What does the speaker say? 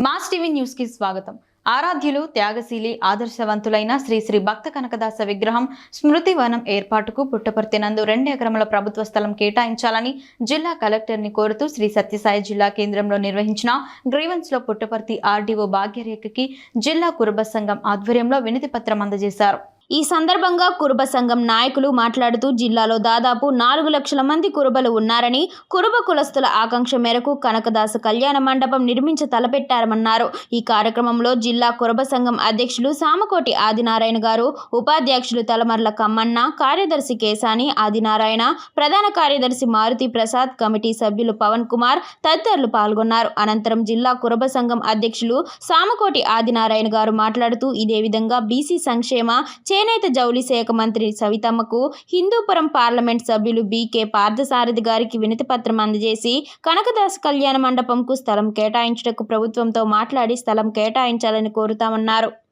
Mass TV news కి స్వాగతం. ఆరాధ్యులు త్యాగశీలి ఆదర్శవంతులైన శ్రీ శ్రీ భక్త కనకదాస విగ్రహం స్మృతి వనం ఏర్పాటుకు పుట్టపర్తి నందు 2 ఎకరముల ప్రభుత్వ స్థలం కేటాయించాలని జిల్లా కలెక్టర్ ని కోరుతూ శ్రీ సత్యసాయి జిల్లా కేంద్రంలో నిర్వహించిన గ్రీవెన్స్ లో పుట్టపర్తి ఆర్డీఓ భాగ్యరేఖకి జిల్లా కురుబ సంఘం ఆధ్వర్యంలో వినతి పత్రం అందజేశారు. ఈ సందర్భంగా కురుబ సంఘం నాయకులు మాట్లాడుతూ జిల్లాలో దాదాపు 4 లక్షల మంది కురుబలు ఉన్నారని, కురుబ కులస్తుల ఆకాంక్ష మేరకు కనకదాస కళ్యాణ మండపం నిర్మించ తలపెట్టారన్నారు. ఈ కార్యక్రమంలో జిల్లా కురుబ సంఘం అధ్యక్షులు సామకోటి ఆదినారాయణ గారు, ఉపాధ్యక్షులు తలమర్ల కమ్మన్న, కార్యదర్శి కేశాని ఆదినారాయణ, ప్రధాన కార్యదర్శి మారుతి ప్రసాద్, కమిటీ సభ్యులు పవన్ కుమార్ తదితరులు పాల్గొన్నారు. అనంతరం జిల్లా కురుబ సంఘం అధ్యక్షులు సామకోటి ఆదినారాయణ గారు మాట్లాడుతూ ఇదే విధంగా బీసీ సంక్షేమ చేనేత జౌళి శాఖ మంత్రి సవితమ్మకు హిందూపురం పార్లమెంట్ సభ్యులు బీకే పార్థసారథి గారికి వినతి పత్రం అందజేసి కనకదాస కళ్యాణ మండపంకు స్థలం కేటాయించుటకు ప్రభుత్వంతో మాట్లాడి స్థలం కేటాయించాలని కోరుతామన్నారు.